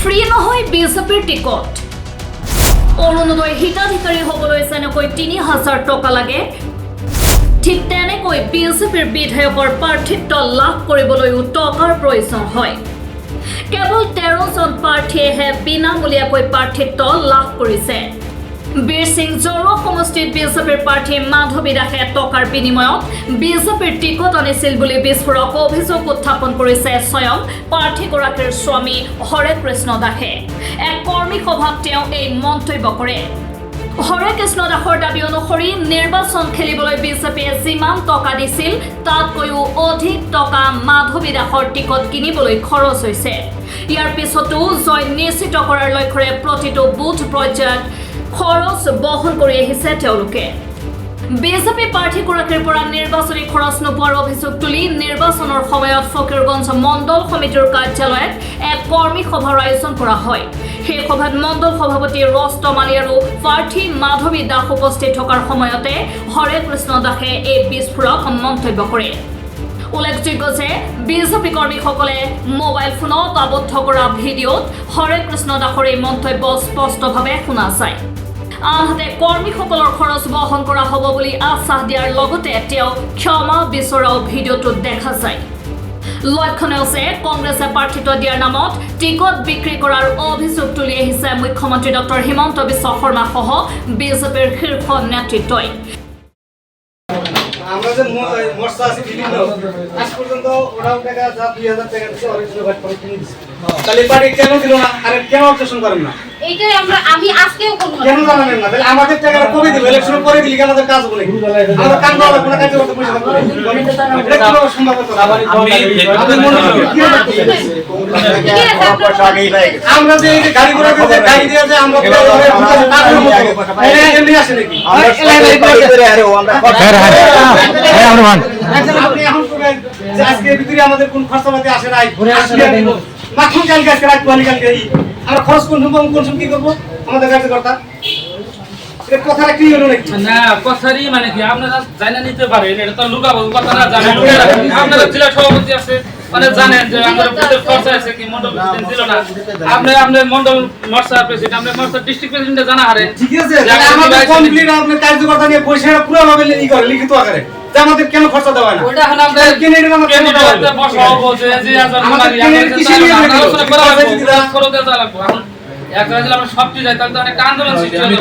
Free নহয় বিজেপিৰ টিকট অৰুণোদয় হিতাধিকাৰী হ'বলৈ যেনেকৈ ৩,০০০ টকা লাগে ঠিক তেনেকৈ বিজেপিৰ বিধায়কৰ প্ৰাৰ্থিত্ব লাভ কৰিবলৈও টকাৰ প্ৰয়োজন হয়। কেৱল ১৩ জন প্ৰাৰ্থীয়েহে বিনামূলীয়াকৈ প্ৰাৰ্থিত্ব লাভ কৰিছে। বীৰ সিং জৰুৱা সমষ্টিত বিজেপিৰ প্ৰাৰ্থী মাধৱী দাসে টকাৰ বিনিময়ত বিজেপিৰ টিকট আনিছিল বুলি বিস্ফোৰক অভিযোগ উত্থাপন কৰিছে স্বয়ং প্ৰাৰ্থীগৰাকীৰ স্বামী হৰে কৃষ্ণ দাসে। এক কৰ্মী সভাত তেওঁ এই মন্তব্য কৰে। হৰে কৃষ্ণ দাসৰ দাবী অনুসৰি নিৰ্বাচন খেলিবলৈ বিজেপিয়ে যিমান টকা দিছিল তাতকৈও অধিক টকা মাধৱী দাসৰ টিকট কিনিবলৈ খৰচ হৈছে। ইয়াৰ পিছতো জয় নিশ্চিত কৰাৰ লক্ষ্যৰে প্ৰতিটো বুথ পৰ্যায়ত খৰচ বহন কৰি আহিছে তেওঁলোকে। বিজেপি প্ৰাৰ্থীগৰাকীৰ পৰা নিৰ্বাচনী খৰচ নোপোৱাৰ অভিযোগ তুলি নিৰ্বাচনৰ সময়ত ফকীৰগঞ্জ মণ্ডল সমিতিৰ কাৰ্যালয়ত এক কৰ্মী সভাৰ আয়োজন কৰা হয়। সেই সভাত মণ্ডল সভাপতি ৰস্তমালী আৰু প্ৰাৰ্থী মাধৱী দাস উপস্থিত থকাৰ সময়তে হৰে কৃষ্ণ দাসে এই বিস্ফোৰক মন্তব্য কৰে। উল্লেখযোগ্য যে বিজেপি কৰ্মীসকলে মোবাইল ফোনত আবদ্ধ কৰা ভিডিঅ'ত হৰে কৃষ্ণ দাসৰ এই মন্তব্য স্পষ্টভাৱে শুনা যায়। আনহাতে কৰ্মীসকলৰ খৰচ বহন কৰা হ'ব বুলি আশ্বাস দিয়াৰ লগতে তেওঁ ক্ষমা বিচৰাও ভিডিঅ'টোত দেখা যায়। লক্ষণীয় যে কংগ্ৰেছে প্ৰাৰ্থিত্ব দিয়াৰ নামত টিকট বিক্ৰী কৰাৰ অভিযোগ তুলি আহিছে মুখ্যমন্ত্ৰী ডক্টৰ হিমন্ত বিশ্ব শৰ্মা সহ বিজেপিৰ শীৰ্ষ নেতৃত্বই। আমরা যে মর্চা আছে বিভিন্ন আজ পর্যন্ত ওরাও টাকা যা ২০০০ টাকা দিচ্ছে অরিজিনাল ভাট করে কিনে দিচ্ছে। তাহলে পার্টি কেন দিল না? আর কেন অবজেকশন করেন না? এইটাই আমি আজকেও কোন কেন জানালেন না? তাহলে আমাদের টাকাটা কবে দিবে? ইলেকশন পরে দিলে কি আমাদের কাজ হবে নাকি? আমরা কাজ না হলে কোনো কাজ করতে পয়সা থাকবে না। এটা কি সম্ভব হতো? আমরা যে এই গাড়ি ঘোড়া দিয়ে গাড়ি দিয়ে যে আমরা এমনি আসে নাকি? আপনি এখন করবেন যে আজকে ভিতরে আমাদের কোন খরচাপাতি আসে নাই, মাখন কালকে আজকে রাত কালকে আমরা খরচ কোন কি করবো আমাদের কার্যকর্তা? এটা কথাটা কি হলো নাকি? না কথারই মানে কি আপনারা জানা নিতে পারেন, এটা তো লুকাবো কথা না জানেন। আপনারা জেলা সভাপতি আছে মানে জানেন যে আমাদের বুথের খরচা আছে কি মন্ডল প্রেসিডেন্ট দিল না। আপনি মন্ডল মর্চা প্রেসিডেন্ট, আপনি মর্চা ডিস্ট্রিক্ট প্রেসিডেন্ট জানা হারে। ঠিক আছে, আমাদের কমপ্লিট আপনার কার্যকর্তা নিয়ে পয়সা পুরো ভাবে করে লিখিত আকারে যে আমাদের কেন খরচা দেওয়া না? ওটা এখন আপনাদের কেনেডিয়ান আমাদের কেন দেওয়া না? বসাও বলছে যে আমাদের কেনেডিয়ান কিছু নিয়ে আলোচনা করা লাগবে, খরচ দেওয়া লাগবে। এখন একবার যদি আমরা সবটি যাই তাহলে তো অনেক আন্দোলন সৃষ্টি হবে।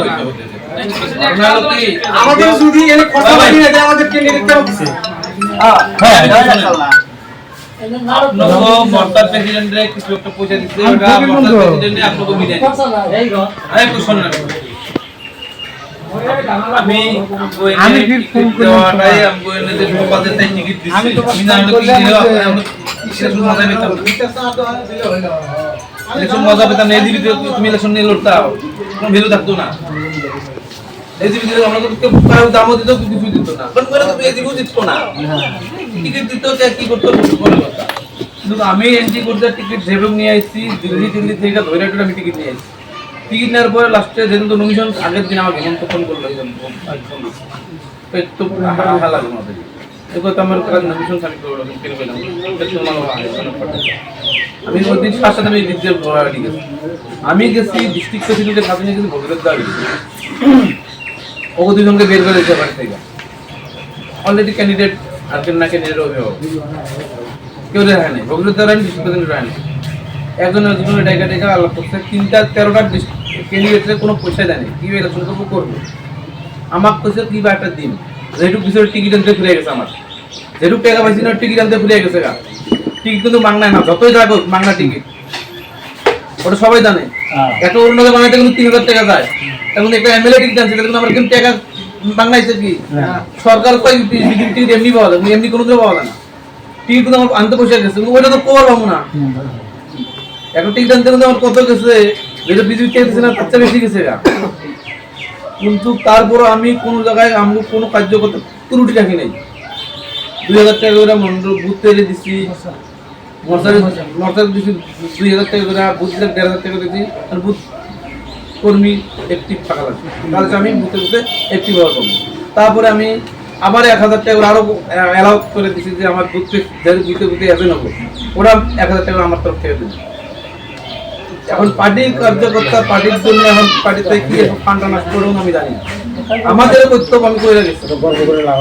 আমাদের যদি এনে খরচা বাকি না দেয় আমাদের কেনেডিয়ান কেন দিছে? মর্তার প্রেসিডেন্টরে কিছু একটা পয়সা দিতে ওটা মর্তার প্রেসিডেন্টে আপনাকে মিলে একটু শুনুন। আমি দেওয়াটাই আমগো এনে সম্পাদের তাই টিকিট দিছি। আমি না হলে কি দিও আমরা কিসের মজা পেতাম? ইলেকশন মজা পেতাম না। এই দিবি তুমি ইলেকশন নিয়ে লড়তাও, কোনো ভ্যালু থাকতো না। এই দিবি আমরা তো কারো দামও দিত কিছু দিত না, কোন করে তো এই দিবি দিত না। টিকিট দিত কি করতে বলে কথা। কিন্তু আমি এন্ট্রি করতে টিকিট জেবুক নিয়ে আইছি, দিল্লি থেকে ধরে আমি টিকিট নিয়ে আইছি। টিকিট নেওয়ার পরে লাস্টে যেদিন তো নমিশন আগের দিন আমাকে হেমন্ত ফোন করলো, তো ভালো লাগে আমাদের এরপর তো আমার কাজ নমিশন সাবমিট করলো কেন পেলাম আমি ওই দিন সাথে আমি দিতে গেছি। আমি গেছি ডিস্ট্রিক্ট প্রেসিডেন্টের সাথে নিয়ে গেছি ভগীরথ দা গেছি। ও দুজনকে বের করে দিতে পারে থেকে অলরেডি ক্যান্ডিডেট আর কেন না ক্যান্ডিডেট অভিভাবক কেউ রেহাই নেই। ভগীরথ দা ডিস্ট্রিক্ট প্রেসিডেন্ট রেহাই নেই। একজনের দুজনের টাকা আলাপ করছে। 3-13টা ক্যান্ডিডেটের কোনো পয়সা দেয়নি। কি ইলেকশন করবো আমাকে কইছে কি বা একটা দিন যেটুক বিষয়ের টিকিট আনতে ফিরে গেছে। আমার যেটুক টাকা পাইছি না টিকিট আনতে ফিরে গেছে। টিকিট কিন্তু মাংনায় না, যতই যাবো মাংনা টিকিট ওটা সবাই জানে। একটা অরুণাচল বানাইতে কিন্তু 3000 টাকা যায়। এখন একটা এমএলএ টিকিট আনছে কিন্তু আমার কিন্তু টাকা মাংনাইছে কি সরকার টিকিট এমনি পাওয়া যায়, এমনি কোনো দিনও পাওয়া যায় না। টিকিট কিন্তু আমার আনতে পয়সা গেছে, ওইটা তো পাওয়ার পাবো না। এখন টিকিট আনতে কিন্তু আমার কত গেছে, যেটা বিজেপি কে দিচ্ছে না তার চেয়ে বেশি গেছে। কিন্তু তারপর আমি কোনো জায়গায় আমি কোনো কার্য করতে ত্রুটি রাখি নাই। 2000 টাকা করে মন্ডল বুথ তৈরি দিচ্ছি, মর্চার দিচ্ছি 2000 টাকা করে, বুথ 1500 টাকা দিচ্ছি। আর বুথ কর্মী অ্যাক্টিভ থাকা লাগবে, তাহলে আমি বুথে বুথে অ্যাক্টিভ হওয়া করবো। তারপরে আমি আবার 1000 টাকা করে আরো অ্যালাউ করে দিচ্ছি যে আমার বুথে বুথে বুথে এজেন্ট হবো, ওরা 1000 টাকা আমার তরফ থেকে দিচ্ছি। এখন পার্টির কার্যকর্তা পার্টির জন্য এখন পার্টিতে কি ফান্ডটা নষ্ট করবো আমি জানি না। আমাদের কর্তব্য আমি করে গেছি।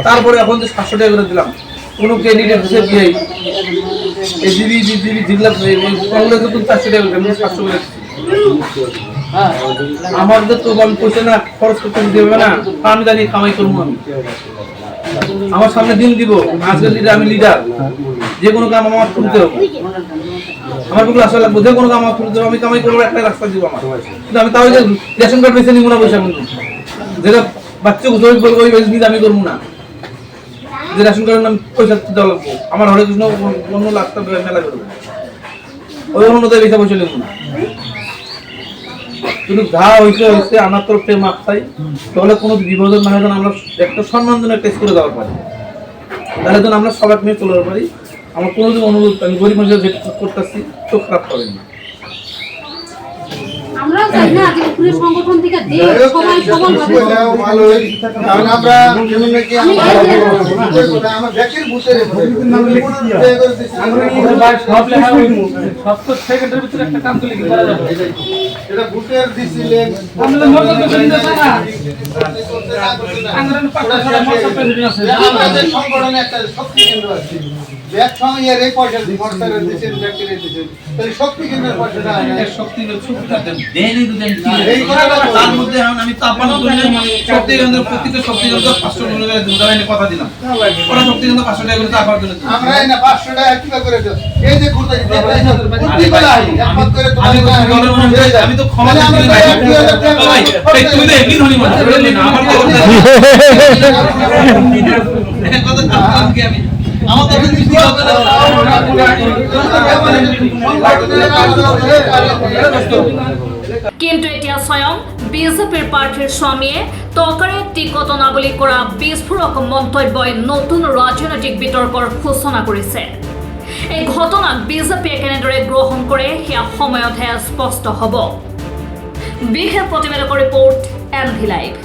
তারপরে এখন যে 700 টাকা করে দিলাম, কোনো ক্যান্ডিডেট হিসেবে গিয়ে এজিবি জিজিবি জিল্লা কংগ্রেসে তো 400 টাকা করে 700 করে আমাদের তো আমি পয়সা না খরচ করতে দেবে না, আমি জানি কামাই করবো আমি। আমার সামনে দিন দিব, আজকের লিডার আমি লিডার, যে কোনো কাম আমার করতে হবে, আমার বুকে আশা লাগবে, যে কোনো কাম আমার করতে হবে, আমি কামাই করবো, একটা রাস্তা দিব আমার। কিন্তু আমি তাও যে রেশন কার্ড বেছে নিব না পয়সা, কিন্তু যেটা বাচ্চা কোথাও বলবো ওই বেশ আমি করবো না, যে রেশন কার্ডের নাম পয়সা দেওয়া লাগবো, আমার হরে কৃষ্ণ অন্য লাখটা মেলা করবো, ওই অনুযায়ী বেশি পয়সা নেবো না। কিন্তু যা হয়েছে আমার তরফ থেকে মাপ চাই, তাহলে কোনো বিভাজন না হয়, আমরা একটা সম্মানজনক টেস্ট করে দেওয়ার পারি, তাহলে যেন আমরা সবাই নিয়ে চলে পারি। আমার কোনো দিন অনুরোধ, আমি গরিব মানুষের যেটা করতেছি তো খারাপ করেন না। আমরাও চাই না যে উপরের সংগঠন থেকে যে সবাই সমানভাবে কারণ আমরা যেমন নাকি আমার ব্যাকের বুথের এটা বুথের দিছিলেন আমাদের সংগঠনে একটা শক্তি কেন্দ্র আছে, ব্যাক সঙ্গে এই পয়সা সরকারের দেশের ব্যাকের দিয়েছেন, তাহলে শক্তি কেন্দ্রের পয়সাটা শক্তি তার মধ্যে আমি তাপান শক্তি কেন্দ্র প্রত্যেকটা শক্তি কেন্দ্র 500 টাকা করে কথা দিলাম, ওরা শক্তি কেন্দ্র 500 টাকা করে তাপার জন্য আমরা না 500 টাকা কিভাবে করে দেব? এই যে ঘুরতে প্রতি বেলা একমত করে আমি তো ক্ষমা দিতে ভাই, তুমি তো একদিন হলি মানুষ না, আমার কথা কথা কি আমি আমার তো কিছু হবে না। কিন্তু এতিয়া স্বয়ং বিজেপিৰ প্ৰাৰ্থীৰ স্বামীয়ে টকাৰে টিকট অনা বুলি কৰা বিস্ফোৰক মন্তব্যই নতুন ৰাজনৈতিক বিতৰ্কৰ সূচনা কৰিছে। এই ঘটনাক বিজেপিয়ে কেনেদৰে গ্ৰহণ কৰে সেয়া সময়তহে স্পষ্ট হ'ব। বিশেষ প্ৰতিবেদকৰ ৰিপৰ্ট NV Live।